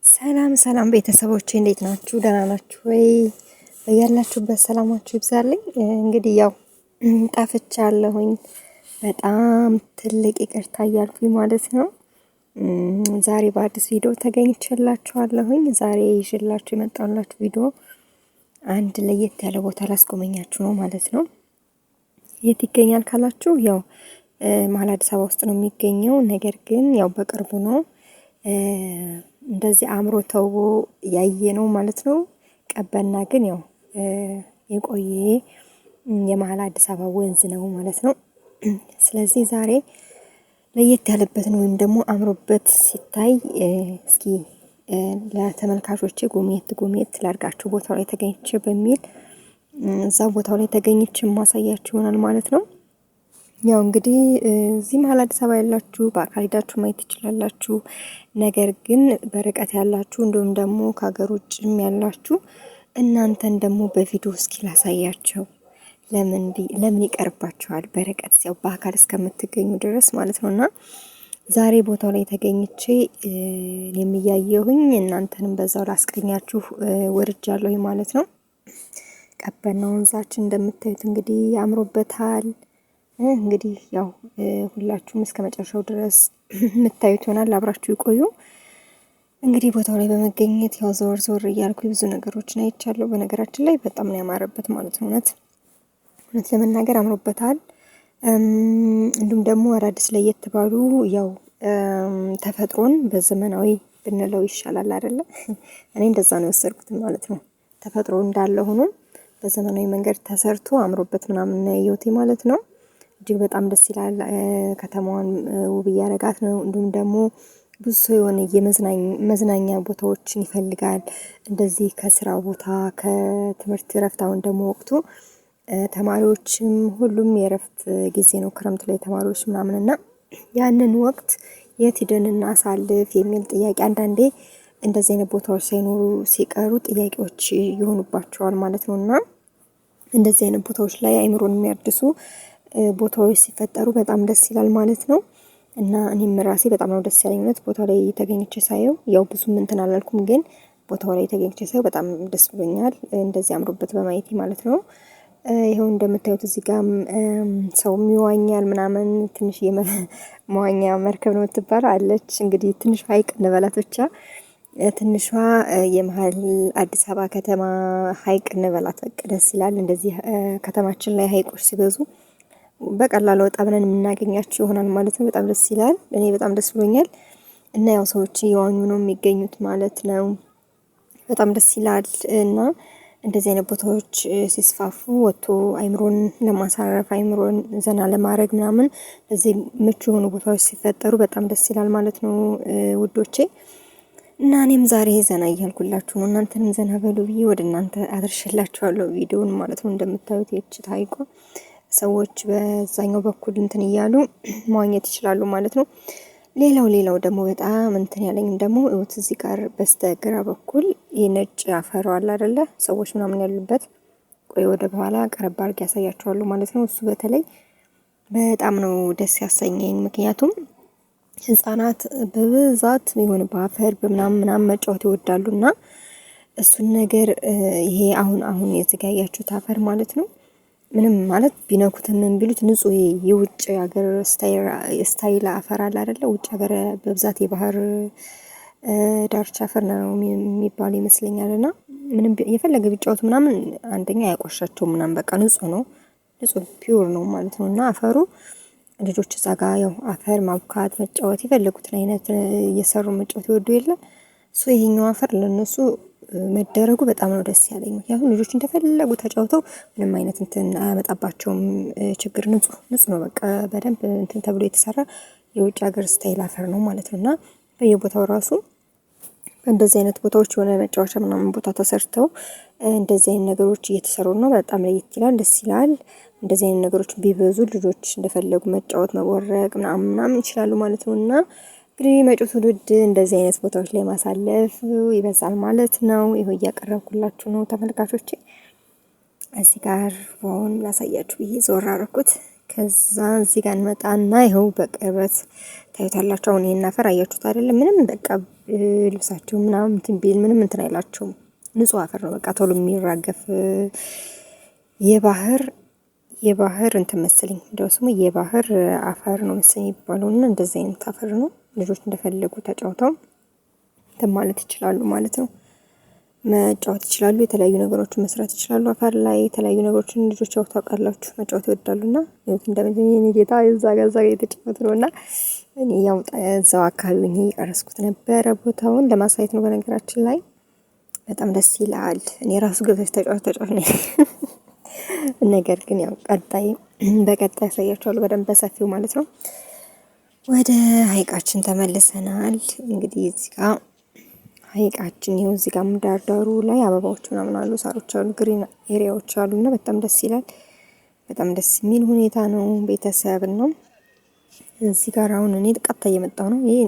ሰላም ሰላም ቤተሰቦቼ እንዴት ናችሁ? ደህና ናችሁ ወይ? ያላችሁበት ሰላማችሁ ይብዛልኝ። እንግዲህ ያው ጠፍቻለሁኝ። በጣም ትልቅ ይቅርታ እያልኩኝ ማለት ነው። ዛሬ በአዲስ ቪዲዮ ተገኝቼላችኋለሁኝ። ዛሬ ይዤላችሁ የመጣሁላችሁ ቪዲዮ አንድ ለየት ያለ ቦታ ላስጎመኛችሁ ነው ማለት ነው። የት ይገኛል ካላችሁ ያው መሀል አዲስ አበባ ውስጥ ነው የሚገኘው። ነገር ግን ያው በቅርቡ ነው እንደዚህ አምሮ ተውቦ ያየ ነው ማለት ነው። ቀበና ግን ያው የቆየ የመሀል አዲስ አበባ ወንዝ ነው ማለት ነው። ስለዚህ ዛሬ ለየት ያለበትን ወይም ደግሞ አምሮበት ሲታይ እስኪ ለተመልካቾቼ ጎብኘት ላድርጋችሁ ቦታው ላይ ተገኝቼ በሚል እዛ ቦታው ላይ ተገኝቼ ማሳያችሁ ይሆናል ማለት ነው። ያው እንግዲህ እዚህ መሀል አዲስ አበባ ያላችሁ በአካል ሄዳችሁ ማየት ትችላላችሁ። ነገር ግን በርቀት ያላችሁ እንዲሁም ደግሞ ከሀገር ውጭም ያላችሁ እናንተን ደግሞ በቪዲዮ እስኪ ላሳያቸው። ለምን ይቀርባችኋል? በርቀት ያው በአካል እስከምትገኙ ድረስ ማለት ነውና ዛሬ ቦታው ላይ ተገኝቼ የሚያየሁኝ እናንተንም በዛው ላስቀኛችሁ ወርጃለሁ ማለት ነው። ቀበና ወንዛችን እንደምታዩት እንግዲህ ያምሮበታል። እንግዲህ ያው ሁላችሁም እስከ መጨረሻው ድረስ የምታዩት ይሆናል። አብራችሁ ይቆዩ። እንግዲህ ቦታው ላይ በመገኘት ያው ዘወር ዘወር እያልኩ ብዙ ነገሮችን አይቻለሁ። በነገራችን ላይ በጣም ነው ያማረበት ማለት ነው። እውነት ለመናገር አምሮበታል። እንዲሁም ደግሞ አዳዲስ ለየት ባሉ ያው ተፈጥሮን በዘመናዊ ብንለው ይሻላል አይደለ? እኔ እንደዛ ነው የወሰድኩት ማለት ነው። ተፈጥሮ እንዳለ ሆኖ በዘመናዊ መንገድ ተሰርቶ አምሮበት ምናምን ነው ያየሁት ማለት ነው። እጅግ በጣም ደስ ይላል። ከተማዋን ውብ እያረጋት ነው። እንዲሁም ደግሞ ብዙ ሰው የሆነ የመዝናኛ ቦታዎችን ይፈልጋል። እንደዚህ ከስራ ቦታ ከትምህርት እረፍት፣ አሁን ደግሞ ወቅቱ ተማሪዎችም ሁሉም የእረፍት ጊዜ ነው፣ ክረምት ላይ ተማሪዎች ምናምን እና ያንን ወቅት የት ሂደን እናሳልፍ የሚል ጥያቄ አንዳንዴ እንደዚህ አይነት ቦታዎች ሳይኖሩ ሲቀሩ ጥያቄዎች ይሆኑባቸዋል ማለት ነው። እና እንደዚህ አይነት ቦታዎች ላይ አይምሮን የሚያድሱ ቦታዎች ሲፈጠሩ በጣም ደስ ይላል ማለት ነው። እና እኔም ራሴ በጣም ነው ደስ ያለኝ እውነት ቦታው ላይ ተገኝቼ ሳየው። ያው ብዙም እንትን አላልኩም፣ ግን ቦታው ላይ ተገኝቼ ሳየው በጣም ደስ ብሎኛል፣ እንደዚህ አምሮበት በማየቴ ማለት ነው። ይኸው እንደምታዩት እዚህ ጋር ሰውም ይዋኛል ምናምን፣ ትንሽ የመዋኛ መርከብ ነው የምትባለው አለች። እንግዲህ ትንሽ ሀይቅ እንበላት ብቻ፣ ትንሿ የመሀል አዲስ አበባ ከተማ ሀይቅ እንበላት። በቃ ደስ ይላል። እንደዚህ ከተማችን ላይ ሀይቆች ሲበዙ በቀላሉ ወጣ ብለን የምናገኛቸው ይሆናል ማለት ነው። በጣም ደስ ይላል። እኔ በጣም ደስ ብሎኛል። እና ያው ሰዎች እየዋኙ ነው የሚገኙት ማለት ነው። በጣም ደስ ይላል። እና እንደዚህ አይነት ቦታዎች ሲስፋፉ ወጥቶ አይምሮን ለማሳረፍ አይምሮን ዘና ለማድረግ ምናምን እዚህ ምቹ የሆኑ ቦታዎች ሲፈጠሩ በጣም ደስ ይላል ማለት ነው ውዶቼ። እና እኔም ዛሬ ዘና እያልኩላችሁ ነው፣ እናንተንም ዘና በሉ ብዬ ወደ እናንተ አድርሽላችኋለሁ ቪዲዮውን ማለት ነው። እንደምታዩት የእችት ሀይቋ ሰዎች በዛኛው በኩል እንትን እያሉ መዋኘት ይችላሉ ማለት ነው። ሌላው ደግሞ በጣም እንትን ያለኝ ደግሞ እውት እዚህ ጋር በስተግራ በኩል የነጭ አፈር አለ አይደለ? ሰዎች ምናምን ያሉበት፣ ቆይ ወደ በኋላ ቀረብ አድርጌ ያሳያቸዋለሁ ማለት ነው። እሱ በተለይ በጣም ነው ደስ ያሰኘኝ። ምክንያቱም ህፃናት በብዛት የሆነ በአፈር በምናምን መጫወት ይወዳሉና እሱን ነገር ይሄ አሁን የተጋያችሁት አፈር ማለት ነው ምንም ማለት ቢነኩትም ምን ቢሉት ንጹህ የውጭ ሀገር ስታይል አፈር አለ አይደለ? ውጭ ሀገር በብዛት የባህር ዳርቻ አፈር ነው የሚባለው ይመስለኛል። እና ምንም የፈለገ ቢጫወቱ ምናምን አንደኛ ያቆሻቸው ምናምን በቃ ንጹህ ነው፣ ንጹህ ፒውር ነው ማለት ነው። እና አፈሩ ልጆች እዛ ጋር ያው አፈር ማብካት መጫወት የፈለጉትን አይነት እየሰሩ መጫወት ይወዱ የለ እሱ ይሄኛው አፈር ለነሱ መደረጉ በጣም ነው ደስ ያለኝ። ምክንያቱም ልጆች እንደፈለጉ ተጫውተው ምንም አይነት እንትን አያመጣባቸውም ችግር። ንጹህ ነው በቃ በደንብ እንትን ተብሎ የተሰራ የውጭ ሀገር ስታይል አፈር ነው ማለት ነው። እና በየቦታው ራሱ እንደዚህ አይነት ቦታዎች የሆነ መጫወቻ ምናምን ቦታ ተሰርተው እንደዚህ አይነት ነገሮች እየተሰሩ ነው። በጣም ለየት ይላል፣ ደስ ይላል። እንደዚህ አይነት ነገሮች ቢበዙ ልጆች እንደፈለጉ መጫወት መቦረቅ ምናምን ይችላሉ ማለት ነው። እና እንግዲህ መጪው ትውልድ እንደዚህ አይነት ቦታዎች ላይ ማሳለፍ ይበዛል ማለት ነው። ይሄው እያቀረብኩላችሁ ነው ተመልካቾቼ። እዚህ ጋር አሁን ላሳያችሁ ብዬ ዞር አደረኩት። ከዛ እዚህ ጋር እንመጣና ይኸው በቅርበት ታዩታላችሁ። አሁን ይሄን አፈር አያችሁት አይደለም? ምንም በቃ ልብሳቸው ምናምን እንትን ቢል ምንም እንትን አይላቸውም። ንጹህ አፈር ነው በቃ ቶሎ የሚራገፍ የባህር እንትን መሰለኝ እንደው ስሙ የባህር አፈር ነው መሰለኝ ይባላልና እንደዚህ አይነት አፈር ነው። ልጆች እንደፈለጉ ተጫውተው እንትን ማለት ይችላሉ ማለት ነው። መጫወት ይችላሉ። የተለያዩ ነገሮችን መስራት ይችላሉ። አፈር ላይ የተለያዩ ነገሮችን ልጆች ያው ታውቃላችሁ መጫወት ይወዳሉና ይሁት እንደምን የኔ ጌታ እዛ ጋር የተጫወተ ነውና እኔ ያው እዛው አካባቢ ነኝ እየቀረስኩት ነበረ። ቦታውን ለማሳየት ነው። በነገራችን ላይ በጣም ደስ ይላል። እኔ ራሱ ገብተሽ ተጫወት ነኝ። ነገር ግን ያው በቀጣይ ያሳያችኋለሁ በደንብ በሰፊው ማለት ነው። ወደ ሀይቃችን ተመልሰናል። እንግዲህ እዚህ ጋር ሀይቃችን ይኸው እዚህ ጋር ዳርዳሩ ላይ አበባዎች ምናምን አሉ፣ ሳሮች አሉ፣ ግሪን ኤሪያዎች አሉና በጣም ደስ ይላል። በጣም ደስ የሚል ሁኔታ ነው። ቤተሰብ ነው። እዚህ ጋር አሁን እኔ ቀጥታ እየመጣሁ ነው። ይሄ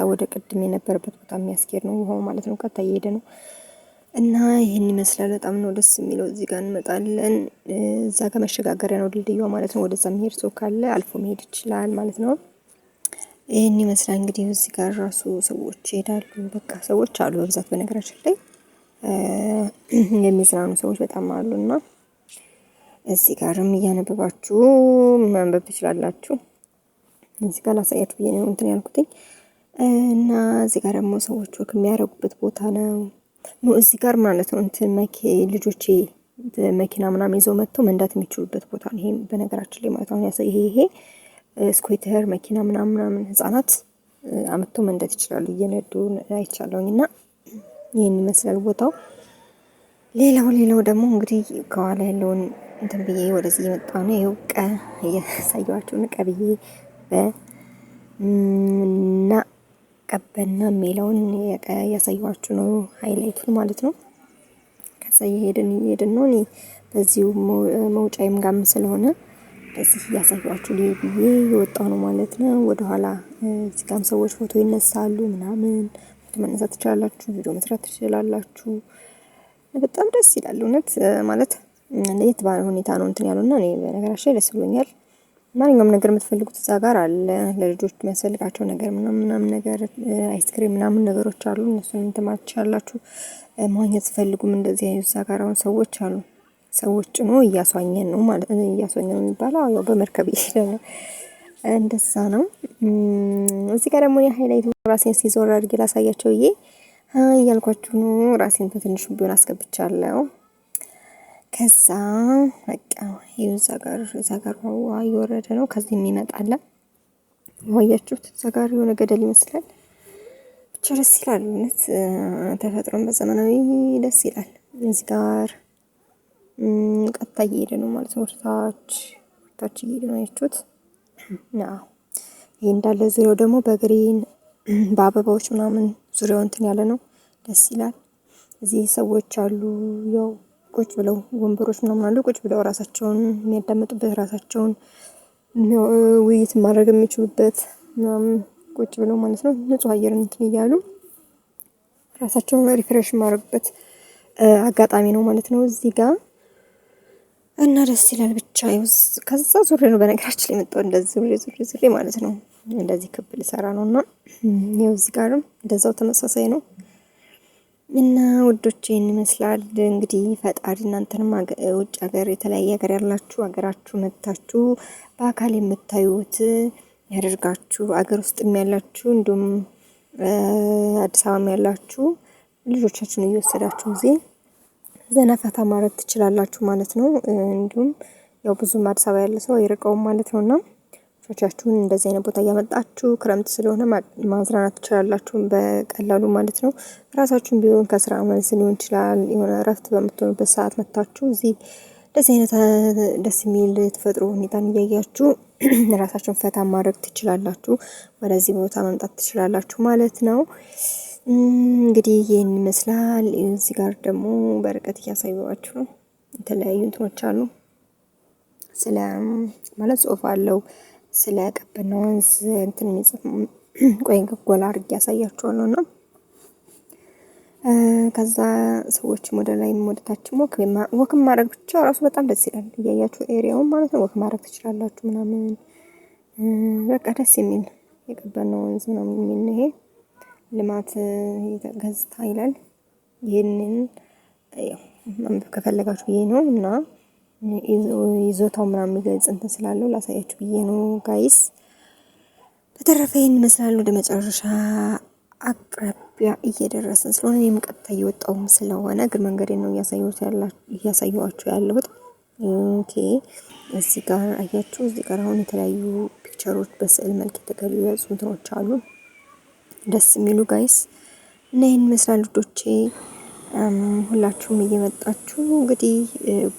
ወደ ቅድም የነበረበት ቦታ የሚያስኬድ ነው ውሃው ማለት ነው። ቀጥታ እየሄደ ነው እና ይህን ይመስላል። በጣም ነው ደስ የሚለው። እዚህ ጋር እንመጣለን። እዛ ጋር መሸጋገሪያ ነው ድልድዩ ማለት ነው። ወደዛ መሄድ ሰው ካለ አልፎ መሄድ ይችላል ማለት ነው። ይህን ይመስላል እንግዲህ። እዚህ ጋር ራሱ ሰዎች ይሄዳሉ። በቃ ሰዎች አሉ በብዛት በነገራችን ላይ የሚዝናኑ ሰዎች በጣም አሉና እዚህ ጋርም እያነበባችሁ ማንበብ ትችላላችሁ። እዚህ ጋር ላሳያችሁ ብዬ ነው እንትን ያልኩትኝ እና እዚህ ጋር ደግሞ ሰዎች ወክ የሚያደርጉበት ቦታ ነው። እዚህ ጋር ማለት ነው እንትን ልጆቼ መኪና ምናምን ይዘው መጥተው መንዳት የሚችሉበት ቦታ ነው። ይሄ በነገራችን ላይ ማለት አሁን ይሄ ስኩተር መኪና ምናምን ህጻናት አመጥተው መንዳት ይችላሉ። እየነዱ አይቻለሁኝ እና ይሄን ይመስላል ቦታው። ሌላው ደግሞ እንግዲህ ከኋላ ያለውን እንትን ብዬ ወደዚህ እየመጣ ነው። ይኸው እያሳየኋችሁ ነው። ቀብዬ እና ቀበና የሚለውን ያሳየኋችሁ ነው። ሃይላይቱን ማለት ነው። ከዛ እየሄድን ነው። እኔ በዚሁ መውጫዬም ጋም ስለሆነ እዚህ እያሳየኋችሁ ብዬ የወጣው ነው ማለት ነው። ወደኋላ እዚህ ጋም ሰዎች ፎቶ ይነሳሉ ምናምን ፎቶ መነሳት ትችላላችሁ፣ ቪዲዮ መስራት ትችላላችሁ። በጣም ደስ ይላል እውነት ማለት ለየት ባለ ሁኔታ ነው እንትን ያሉና እኔ በነገራችን ላይ ደስ ብሎኛል። ማንኛውም ነገር የምትፈልጉት እዛ ጋር አለ። ለልጆች የሚያስፈልጋቸው ነገር ምናምን ነገር አይስክሪም ምናምን ነገሮች አሉ። እነሱን እንትን ማለት ትችላላችሁ። ማግኘት ትፈልጉም እንደዚህ አይነት እዛ ጋር አሁን ሰዎች አሉ። ሰዎች ጭኖ እያስዋኘን ነው ማለት ነው። እያስዋኘን ነው የሚባለው ያው በመርከብ ይሄዳል። እንደዛ ነው። እዚህ ጋር ደግሞ የሃይላይቱ ራሴን ሲዞር አድርጌ ላሳያቸው እያልኳችሁ ነው። ራሴን በትንሹ ቢሆን አስገብቻለሁ። ከዛ በቃ እዛ ጋር ውሃ እየወረደ ነው። ከዚህ የሚመጣለ ዋያችሁት እዛ ጋር የሆነ ገደል ይመስላል። ብቻ ደስ ይላል እውነት ተፈጥሮን በዘመናዊ ደስ ይላል። እዚህ ጋር ቀጥታ እየሄደ ነው ማለት ነው። ወደታች እየሄደ ነው ያችሁት። ይሄ እንዳለ ዙሪያው ደግሞ በግሪን በአበባዎች ምናምን ዙሪያው እንትን ያለ ነው። ደስ ይላል። እዚህ ሰዎች አሉ ያው ቁጭ ብለው ወንበሮች ምናምን አሉ። ቁጭ ብለው ራሳቸውን የሚያዳምጡበት ራሳቸውን ውይይት ማድረግ የሚችሉበት ምናምን ቁጭ ብለው ማለት ነው። ንጹህ አየር እንትን እያሉ ራሳቸውን ሪፍሬሽ ማድረግበት አጋጣሚ ነው ማለት ነው እዚህ ጋር እና ደስ ይላል። ብቻ ከዛ ዙሬ ነው በነገራችን ላይ የመጣው እንደዚህ ዙሬ ማለት ነው። እንደዚህ ክብ ልሰራ ነውና ይኸው እዚህ ጋርም እንደዛው ተመሳሳይ ነው። እና ውዶቼን ይመስላል እንግዲህ ፈጣሪ እናንተንም ውጭ ሀገር የተለያየ ሀገር ያላችሁ ሀገራችሁ መጥታችሁ በአካል የምታዩት ያደርጋችሁ። ሀገር ውስጥም ያላችሁ እንዲሁም አዲስ አበባም ያላችሁ ልጆቻችሁን እየወሰዳችሁ እዚህ ዘና ፈታ ማድረግ ትችላላችሁ ማለት ነው። እንዲሁም ያው ብዙም አዲስ አበባ ያለ ሰው አይርቀውም ማለት ነውና ልጆቻችሁን እንደዚህ አይነት ቦታ እያመጣችሁ ክረምት ስለሆነ ማዝናናት ትችላላችሁ በቀላሉ ማለት ነው። ራሳችሁን ቢሆን ከስራ መልስ ሊሆን ይችላል የሆነ እረፍት በምትሆኑበት ሰዓት መጥታችሁ እዚህ እንደዚህ አይነት ደስ የሚል የተፈጥሮ ሁኔታን እያያችሁ ራሳችሁን ፈታ ማድረግ ትችላላችሁ። ወደዚህ ቦታ መምጣት ትችላላችሁ ማለት ነው። እንግዲህ ይህን ይመስላል። እዚህ ጋር ደግሞ በርቀት እያሳየኋችሁ ነው። የተለያዩ እንትኖች አሉ። ስለ ማለት ጽሁፍ አለው ስለ ቀበና ወንዝ እንትን የሚጽፍ ቆይ ጎላ አድርጌ ያሳያችኋለሁ። እና ከዛ ሰዎችም ወደ ላይም ወደ ታችም ወክ ማድረግ ብቻ ራሱ በጣም ደስ ይላል። እያያችሁ ኤሪያውን ማለት ነው ወክ ማድረግ ትችላላችሁ ምናምን በቃ ደስ የሚል የቀበና ወንዝ ምናምን የሚል ነው። ይሄ ልማት ገጽታ ይላል። ይሄንን ማንበብ ከፈለጋችሁ ብዬ ነው እና ይዞታው ምናምን የሚገልጽ እንትን ስላለው ላሳያችሁ ብዬ ነው ጋይስ። በተረፈ ይሄን ይመስላል። ወደ መጨረሻ አቅራቢያ እየደረስን ስለሆነ እኔም ቀጥታ እየወጣሁም ስለሆነ እግር መንገዴን ነው እያሳየኋችሁ ያለሁት። ኦኬ እዚህ ጋር አያችሁ፣ እዚህ ጋር አሁን የተለያዩ ፒክቸሮች በስዕል መልክ የተገለጹ እንትኖች አሉ ደስ የሚሉ ጋይስ። እና ይሄን ይመስላል ልጆቼ። ሁላችሁም እየመጣችሁ እንግዲህ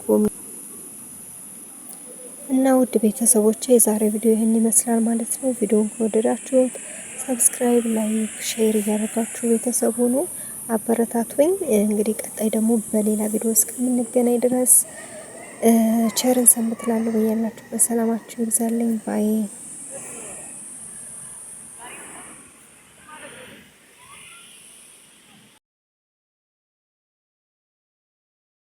ጎብኙ። እና ውድ ቤተሰቦቼ የዛሬ ቪዲዮ ይህን ይመስላል ማለት ነው። ቪዲዮውን ከወደዳችሁት ሰብስክራይብ፣ ላይክ፣ ሼር እያደረጋችሁ ቤተሰብ ሁኑ፣ አበረታቱኝ። እንግዲህ ቀጣይ ደግሞ በሌላ ቪዲዮ እስከምንገናኝ ድረስ ቸርን ሰንብት እላለሁ። በያላችሁበት ሰላማችሁ ይብዛልኝ ባይ